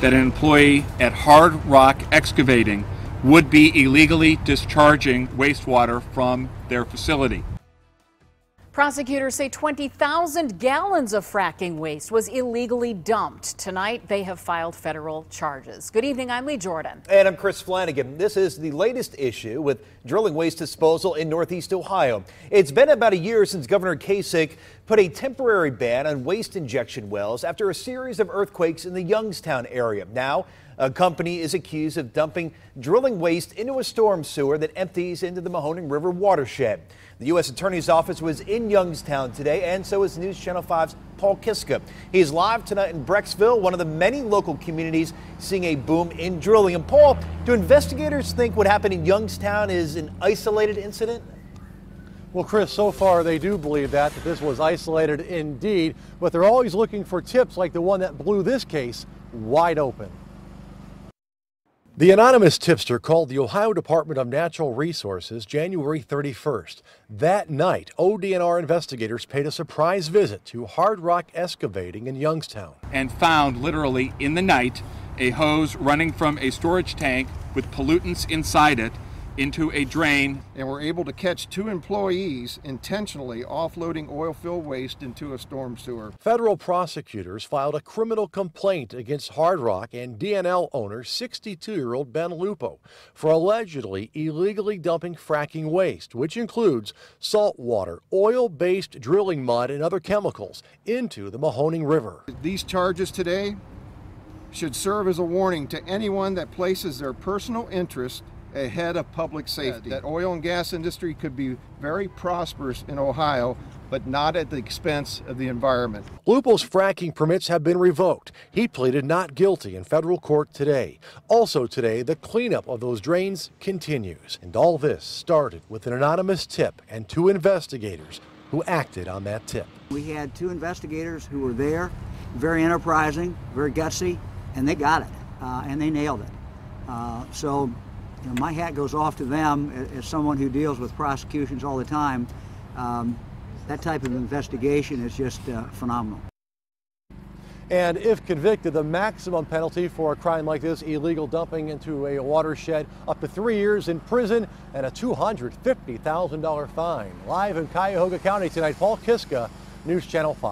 that an employee at Hard Rock Excavating would be illegally discharging wastewater from their facility. Prosecutors say 20,000 gallons of fracking waste was illegally dumped. Tonight, they have filed federal charges. Good evening, I'm Lee Jordan. And I'm Chris Flanagan. This is the latest issue with drilling waste disposal in Northeast Ohio. It's been about a year since Governor Kasich put a temporary ban on waste injection wells after a series of earthquakes in the Youngstown area. Now, a company is accused of dumping drilling waste into a storm sewer that empties into the Mahoning River watershed. The U.S. Attorney's Office was in Youngstown today, and so is News Channel 5's Paul Kiska. He is live tonight in Brecksville, one of the many local communities seeing a boom in drilling. And Paul, do investigators think what happened in Youngstown is an isolated incident? Well, Chris, so far they do believe that this was isolated indeed, but they're always looking for tips like the one that blew this case wide open. The anonymous tipster called the Ohio Department of Natural Resources January 31st. That night, ODNR investigators paid a surprise visit to Hard Rock Excavating in Youngstown. And found literally in the night a hose running from a storage tank with pollutants inside it into a drain. And were able to catch 2 employees intentionally offloading oil-filled waste into a storm sewer. Federal prosecutors filed a criminal complaint against Hard Rock and DNL owner 62-year-old Ben Lupo for allegedly illegally dumping fracking waste, which includes salt water, oil-based drilling mud, and other chemicals into the Mahoning River. These charges today should serve as a warning to anyone that places their personal interest ahead of public safety. That oil and gas industry could be very prosperous in Ohio, but not at the expense of the environment. Lupo's fracking permits have been revoked. He pleaded not guilty in federal court today. Also today, the cleanup of those drains continues. And all this started with an anonymous tip and 2 investigators who acted on that tip. We had 2 investigators who were there, very enterprising, very gutsy, and they got it, and they nailed it. So my hat goes off to them as someone who deals with prosecutions all the time. That type of investigation is just phenomenal. And if convicted, the maximum penalty for a crime like this, illegal dumping into a watershed, up to 3 years in prison and a $250,000 fine. Live in Cuyahoga County tonight, Paul Kiska, News Channel 5.